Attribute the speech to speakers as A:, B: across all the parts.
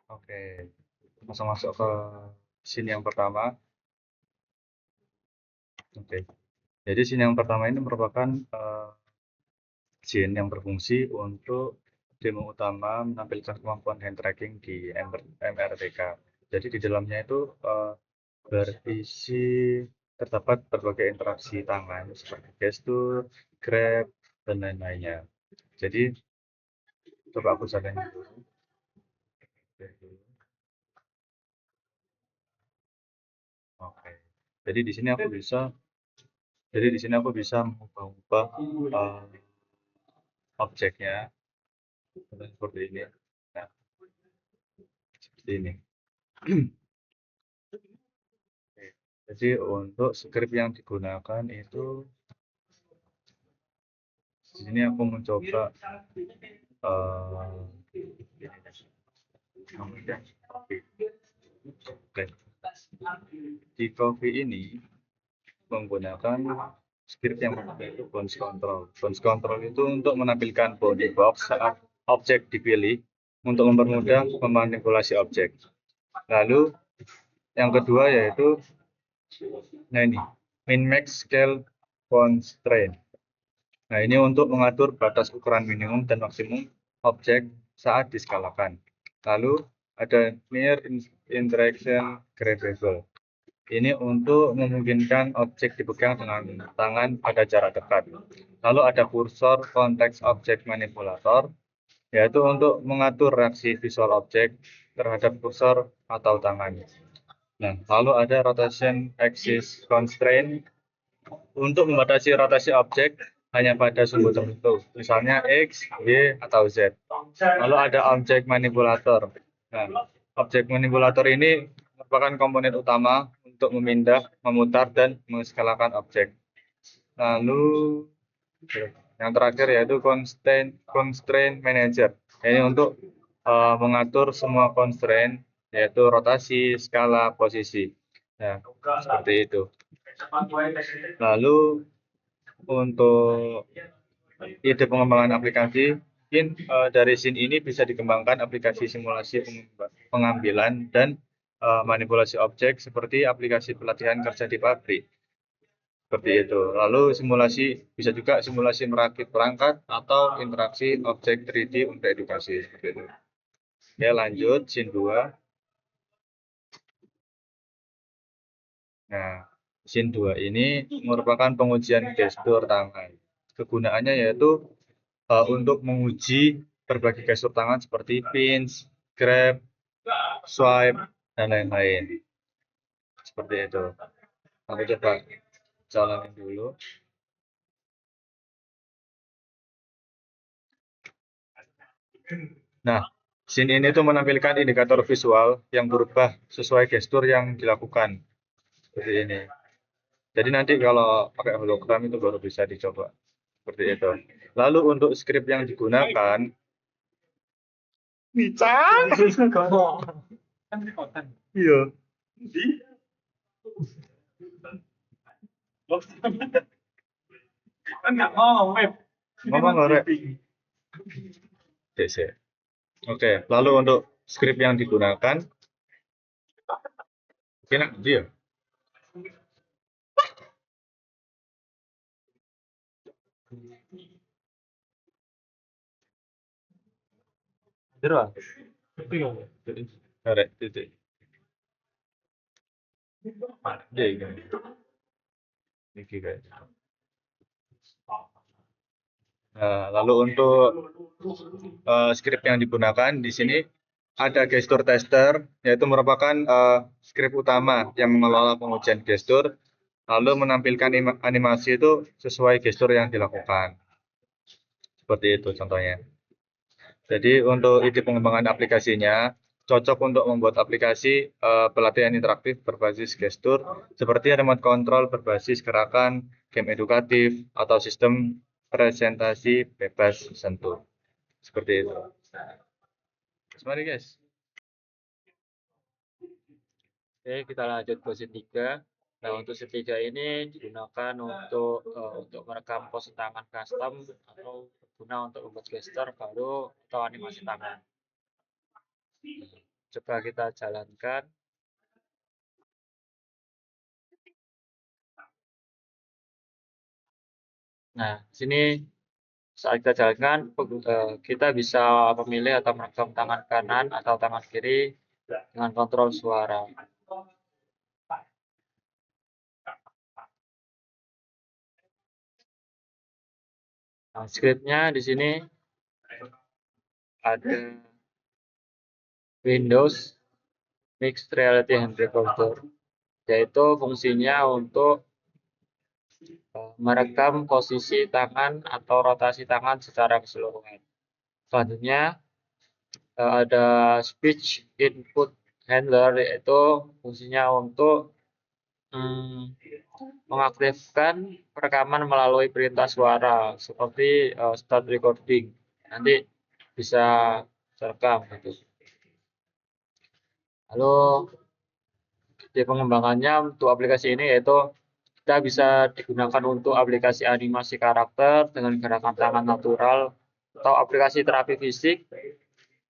A: Oke, langsung masuk ke scene yang pertama. Oke, jadi scene yang pertama ini merupakan scene yang berfungsi untuk demo utama menampilkan kemampuan hand tracking di MRTK. Jadi di dalamnya itu berisi terdapat berbagai interaksi tangan seperti gestur, grab, dan lain-lainnya. Jadi coba aku salin dulu. Oke. Jadi di sini aku bisa mengubah-ubah objeknya seperti ini. Nah, seperti ini. Oke. Jadi untuk script yang digunakan itu di sini aku mencoba Oke. Di Coffee ini menggunakan script yang pertama itu bounce control. Bounce control itu untuk menampilkan bounding box saat objek dipilih untuk mempermudah memanipulasi objek. Lalu yang kedua yaitu ini min max scale constraint. Nah, ini untuk mengatur batas ukuran minimum dan maksimum objek saat diskalakan. Lalu ada near interaction grabbable. Ini untuk memungkinkan objek dipegang dengan tangan pada jarak dekat. Lalu ada kursor konteks objek manipulator, yaitu untuk mengatur reaksi visual objek terhadap kursor atau tangan. Nah, lalu ada rotation axis constraint untuk membatasi rotasi objek hanya pada sumbu tertentu, misalnya X, Y, atau Z. Lalu ada objek manipulator. Nah, objek manipulator ini merupakan komponen utama untuk memindah, memutar, dan mengeskalakan objek. Lalu yang terakhir yaitu constraint manager. Ini untuk mengatur semua constraint, yaitu rotasi, skala, posisi. Nah, seperti itu. Lalu untuk ide pengembangan aplikasi, mungkin dari scene ini bisa dikembangkan aplikasi simulasi pengambilan dan manipulasi objek seperti aplikasi pelatihan kerja di pabrik. Seperti itu. Lalu simulasi bisa juga simulasi merakit perangkat atau interaksi objek 3D untuk edukasi. Seperti itu. Oke, lanjut scene 2. Nah, scene 2 ini merupakan pengujian gestur tangan. Kegunaannya yaitu untuk menguji berbagai gestur tangan seperti pinch, grab, swipe, dan lain-lain. Seperti itu. Aku coba jalanin dulu. Nah, scene ini tuh menampilkan indikator visual yang berubah sesuai gestur yang dilakukan. Seperti ini. Jadi nanti kalau pakai hologram itu baru bisa dicoba. Seperti itu. Lalu untuk script yang digunakan, iya. Kan nggak ngomong, Web. Ngomong nggak, DC. Oke, lalu untuk script yang digunakan, enak dia. Jerah. Arek titik. Dia ini. Iki guys. Nah, lalu untuk script yang digunakan di sini ada gestur tester, yaitu merupakan script utama yang mengelola pengujian gestur, lalu menampilkan animasi itu sesuai gestur yang dilakukan. Seperti itu contohnya. Jadi untuk ide pengembangan aplikasinya, cocok untuk membuat aplikasi pelatihan interaktif berbasis gestur, seperti remote control berbasis gerakan, game edukatif, atau sistem presentasi bebas sentuh. Seperti itu. Mari guys. Oke, kita lanjut ke scene 3. Nah, untuk scene 3 ini digunakan untuk merekam pose tangan custom atau berguna untuk membuat gestur baru atau animasi tangan.
B: Coba kita jalankan. Nah, sini saat kita jalankan, kita bisa memilih atau merekam tangan kanan atau tangan kiri dengan kontrol suara. Nah, scriptnya di sini ada Windows Mixed Reality Hand Recorder, yaitu fungsinya untuk merekam posisi tangan atau rotasi tangan secara keseluruhan. Selanjutnya ada Speech Input Handler, yaitu fungsinya untuk mengaktifkan rekaman melalui perintah suara seperti start recording. Nanti bisa terekam gitu. Lalu di pengembangannya untuk aplikasi ini yaitu kita bisa digunakan untuk aplikasi animasi karakter dengan gerakan tangan natural atau aplikasi terapi fisik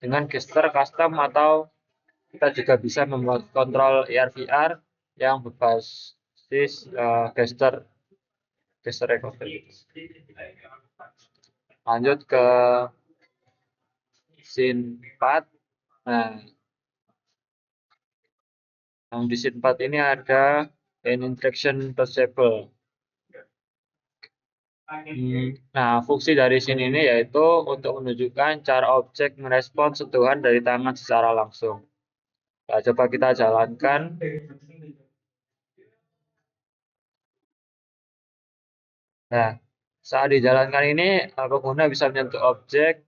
B: dengan gesture custom, atau kita juga bisa membuat kontrol AR VR yang berbasis gesture recording. Lanjut ke scene 4. Nah, yang di scene 4 ini ada an interaction touchable. Nah, fungsi dari scene ini yaitu untuk menunjukkan cara objek merespon sentuhan dari tangan secara langsung. Nah, coba kita jalankan. Nah, saat dijalankan ini, pengguna bisa menyentuh objek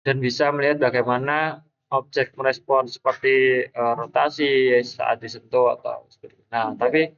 B: dan bisa melihat bagaimana objek merespon seperti rotasi saat disentuh atau seperti itu. Nah, tapi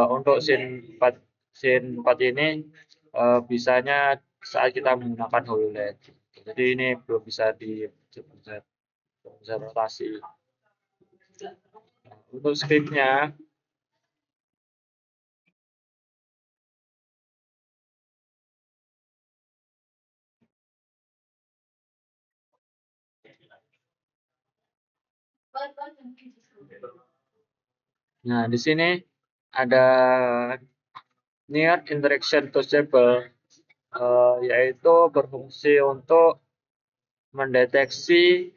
B: untuk scene 4 ini bisanya saat kita menggunakan HoloLED. Jadi ini belum bisa bisa rotasi. Nah, untuk scriptnya, nah di sini ada near interaction touchable, yaitu berfungsi untuk mendeteksi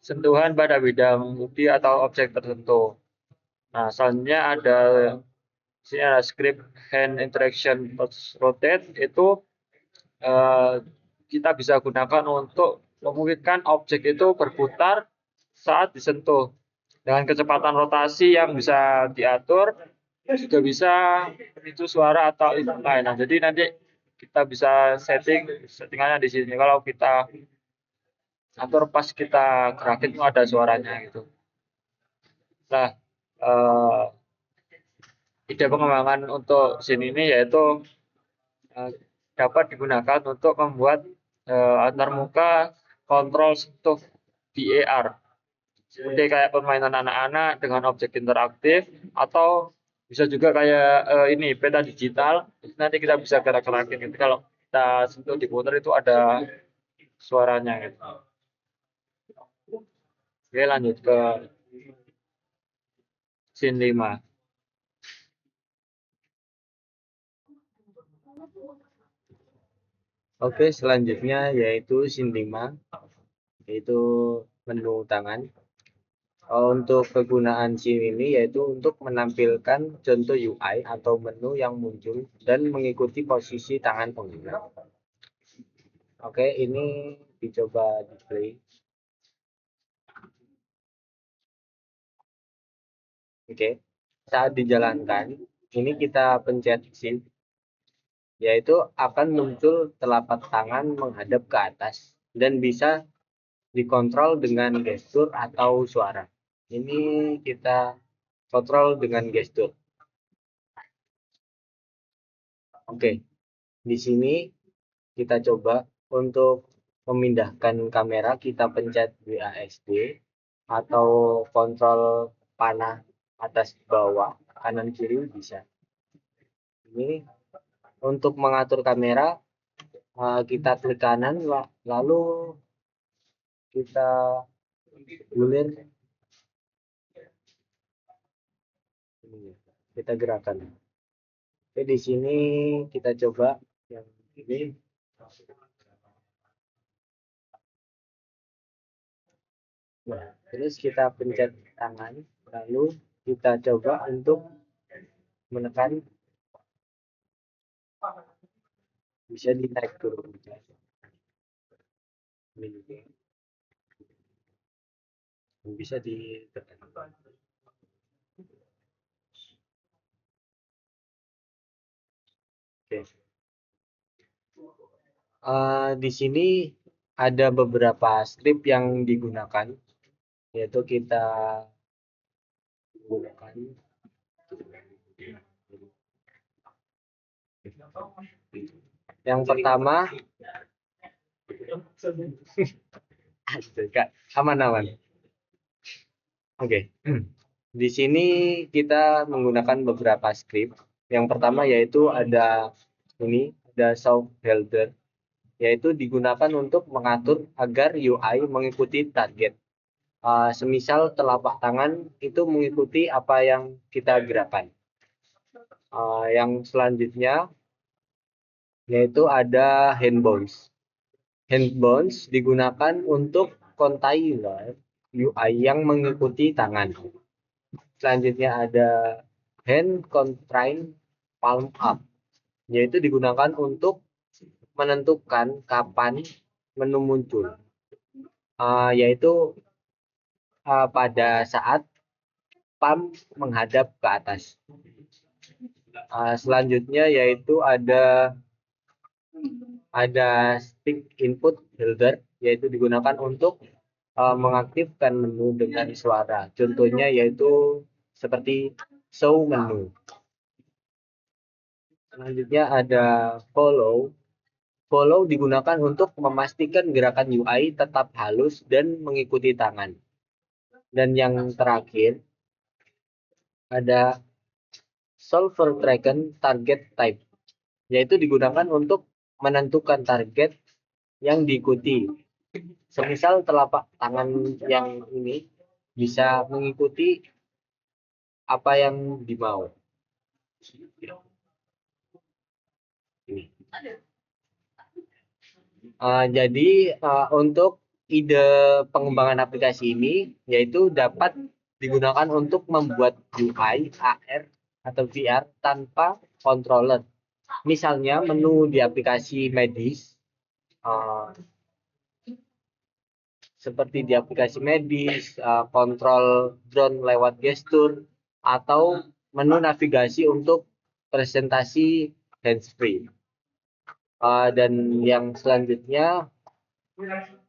B: sentuhan pada bidang budi atau objek tertentu. Nah, selanjutnya ada sini ada script hand interaction touch rotate, itu kita bisa gunakan untuk memungkinkan objek itu berputar saat disentuh dengan kecepatan rotasi yang bisa diatur, juga bisa memicu suara atau input lain. Nah, jadi nanti kita bisa settingannya di sini. Kalau kita atur pas kita gerakin itu ada suaranya gitu. Nah, ide pengembangan untuk scene ini yaitu dapat digunakan untuk membuat antarmuka kontrol sentuh di AR, seperti kayak permainan anak-anak dengan objek interaktif, atau bisa juga kayak ini peta digital. Nanti kita bisa gerak-gerakin gitu. Kalau kita sentuh di motor itu ada suaranya gitu. Oke, lanjut ke scene 5.
C: Oke, selanjutnya yaitu scene 5, yaitu menu tangan. Untuk kegunaan scene ini yaitu untuk menampilkan contoh UI atau menu yang muncul dan mengikuti posisi tangan pengguna. Oke, ini dicoba display. Oke, saat dijalankan, ini kita pencet shift, yaitu akan muncul telapak tangan menghadap ke atas dan bisa dikontrol dengan gestur atau suara. Ini kita kontrol dengan gestur. Oke, di sini kita coba untuk memindahkan kamera, kita pencet WASD atau kontrol panah atas bawah kanan kiri bisa. Ini untuk mengatur kamera, kita klik kanan lalu kita bulir ini kita gerakan. Oke, di sini kita coba yang ini. Nah, terus kita pencet tangan, lalu kita coba untuk menekan, bisa ditarik turun. Ini bisa ditekan. Oke. Di sini ada beberapa script yang digunakan, yaitu kita gunakan yang pertama. Aman. Oke. Di sini kita menggunakan beberapa script. Yang pertama yaitu ada soft helper, yaitu digunakan untuk mengatur agar UI mengikuti target. Semisal telapak tangan itu mengikuti apa yang kita gerakan. Yang selanjutnya yaitu ada hand bounce. Hand bounce digunakan untuk container UI yang mengikuti tangan. Selanjutnya ada hand constraint palm up, yaitu digunakan untuk menentukan kapan menu muncul, yaitu pada saat palm menghadap ke atas. Selanjutnya yaitu ada stick input holder, yaitu digunakan untuk mengaktifkan menu dengan suara. Contohnya yaitu seperti show menu. Selanjutnya ada follow. Follow digunakan untuk memastikan gerakan UI tetap halus dan mengikuti tangan. Dan yang terakhir ada solver tracken target type, yaitu digunakan untuk menentukan target yang diikuti. Semisal telapak tangan yang ini bisa mengikuti apa yang dimau. Ini. Jadi untuk ide pengembangan aplikasi ini yaitu dapat digunakan untuk membuat UI, AR, atau VR tanpa controller. Misalnya menu di aplikasi medis, seperti di aplikasi medis, kontrol drone lewat gestur, atau menu navigasi untuk presentasi hands-free. Dan yang selanjutnya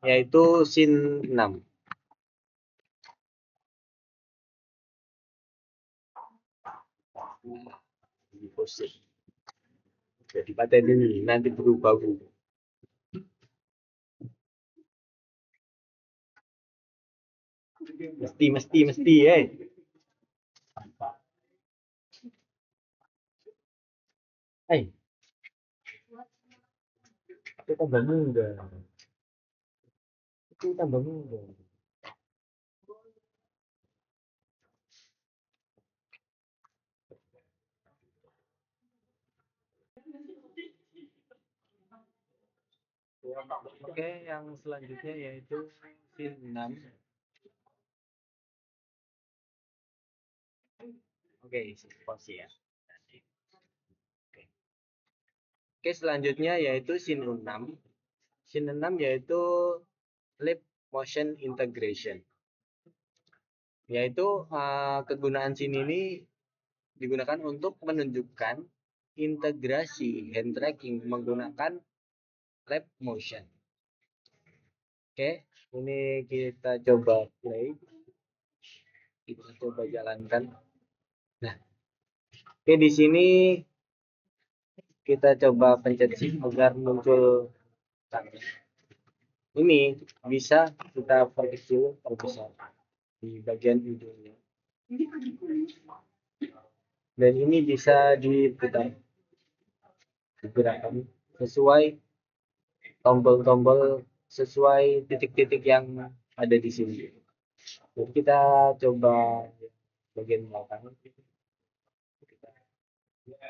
C: yaitu scene 6. Jadi paten ini nanti berubah. Mesti itu tambah mudah. Oke, yang selanjutnya yaitu scene 6. Oke, pause ya. Oke, selanjutnya yaitu scene 6. Scene 6 yaitu lip motion integration. Yaitu kegunaan scene ini digunakan untuk menunjukkan integrasi hand tracking menggunakan lip motion. Oke, ini kita coba play. Kita coba jalankan. Nah, oke, di sini kita coba pencet shift agar muncul. Ini bisa kita perkecil, perbesar di bagian hidungnya. Dan ini bisa diputar, digerakkan sesuai tombol-tombol, sesuai titik-titik yang ada di sini. Jadi kita coba bagian belakang.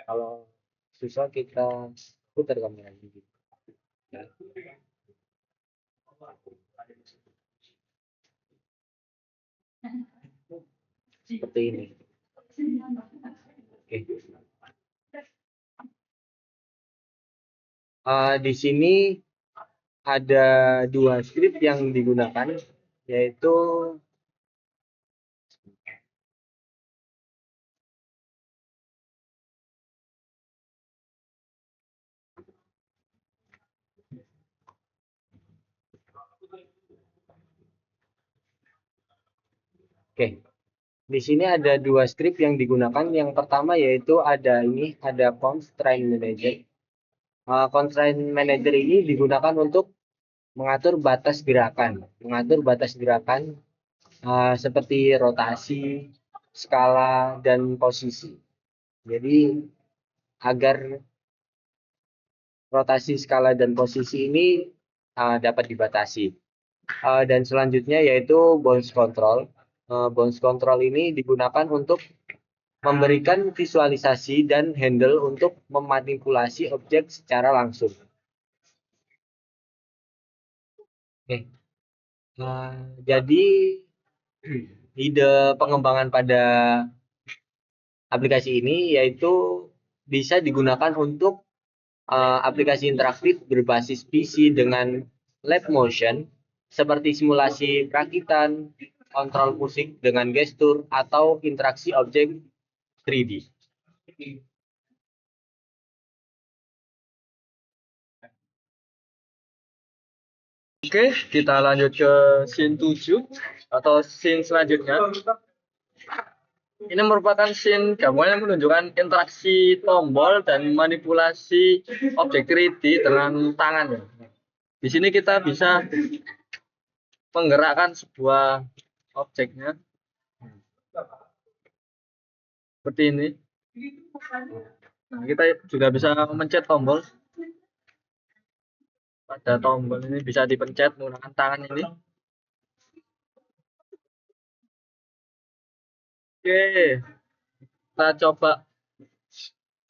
C: Kalau susah kita putar kamera gitu. Ya. Seperti ini. Oke. Di sini ada dua script yang digunakan, yaitu oke. Di sini ada dua script yang digunakan. Yang pertama yaitu ada constraint manager. Constraint manager ini digunakan untuk mengatur batas gerakan, seperti rotasi, skala, dan posisi. Jadi agar rotasi, skala, dan posisi ini dapat dibatasi. Dan selanjutnya yaitu bounce control. Bounce control ini digunakan untuk memberikan visualisasi dan handle untuk memanipulasi objek secara langsung. Oke. Jadi ide pengembangan pada aplikasi ini yaitu bisa digunakan untuk aplikasi interaktif berbasis PC dengan live motion seperti simulasi perakitan, kontrol musik dengan gestur, atau interaksi objek 3D.
B: Oke, kita lanjut ke scene 7 atau scene selanjutnya. Ini merupakan scene gabungan yang menunjukkan interaksi tombol dan manipulasi objek 3D dengan tangan. Di sini kita bisa menggerakkan sebuah objeknya seperti ini. Nah, kita juga bisa memencet tombol. Pada tombol ini bisa dipencet menggunakan tangan ini. Oke, kita coba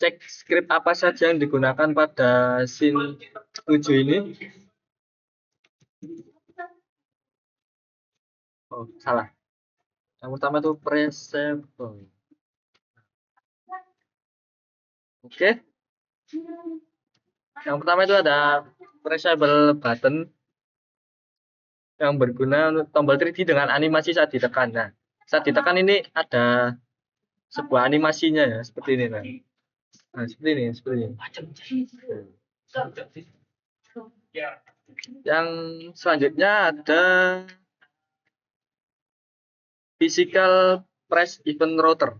B: cek script apa saja yang digunakan pada scene 7 ini. Oh, salah. Yang pertama itu presable. Oke. Yang pertama itu ada pressable button yang berguna untuk tombol 3D dengan animasi saat ditekan. Nah, saat ditekan ini ada sebuah animasinya ya, seperti ini. Nah, seperti ini. Yang selanjutnya ada physical press event router.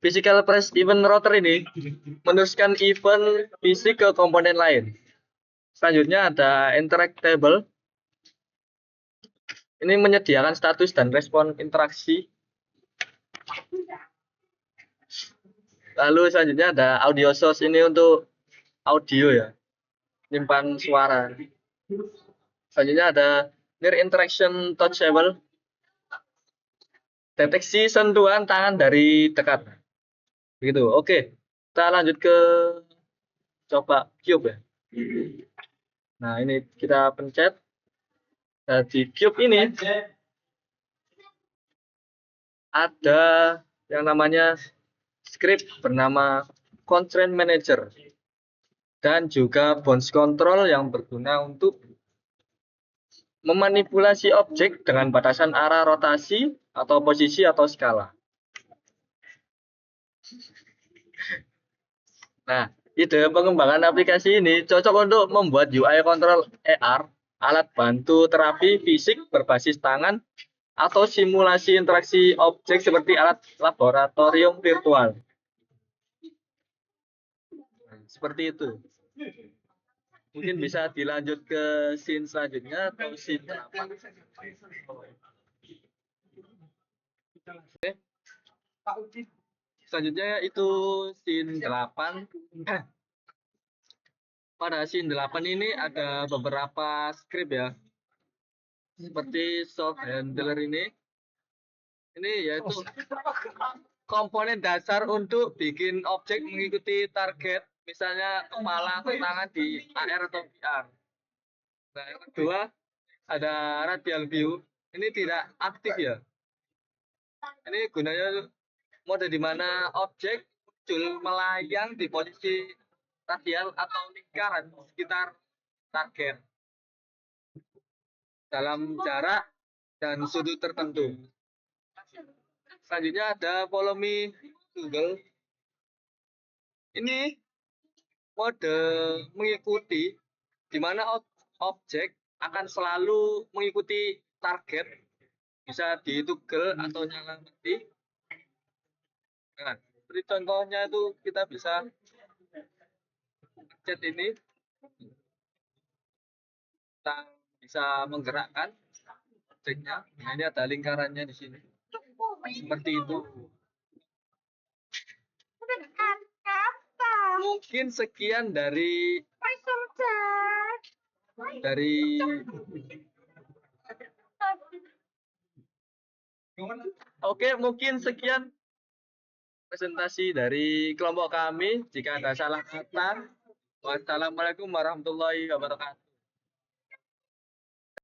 B: Physical press event router ini meneruskan event fisik ke komponen lain. Selanjutnya ada interactable. Ini menyediakan status dan respon interaksi. Lalu selanjutnya ada audio source, ini untuk audio ya, nyimpan suara. Selanjutnya ada near interaction touchable, deteksi sentuhan tangan dari dekat. Begitu. Oke, kita lanjut ke coba cube ya. Nah, ini kita pencet. Nah, di cube ini ada yang namanya script bernama constraint manager dan juga bounce control yang berguna untuk memanipulasi objek dengan batasan arah rotasi atau posisi atau skala. Nah, ide pengembangan aplikasi ini cocok untuk membuat UI control AR, alat bantu terapi fisik berbasis tangan, atau simulasi interaksi objek seperti alat laboratorium virtual. Nah, seperti itu. Mungkin bisa dilanjut ke scene selanjutnya atau scene 8. Selanjutnya itu scene 8.
D: pada scene 8 ini ada beberapa script ya. Seperti soft handler ini. Ini yaitu komponen dasar untuk bikin objek mengikuti target, misalnya kepala atau tangan di AR atau VR. Nah, yang kedua ada radial view. Ini tidak aktif ya. Ini gunanya mode di mana objek muncul melayang di posisi radial atau lingkaran sekitar target dalam jarak dan sudut tertentu. Selanjutnya ada volume Google. Ini mode mengikuti di mana objek akan selalu mengikuti target, bisa ditugel atau nyala mati. Nah, seperti contohnya itu kita bisa pencet ini, kita bisa menggerakkan objeknya. Nah, ini ada lingkarannya di sini, seperti itu. Mungkin sekian dari Oke, mungkin sekian presentasi dari kelompok kami. Jika ada salah kata, wassalamualaikum warahmatullahi wabarakatuh.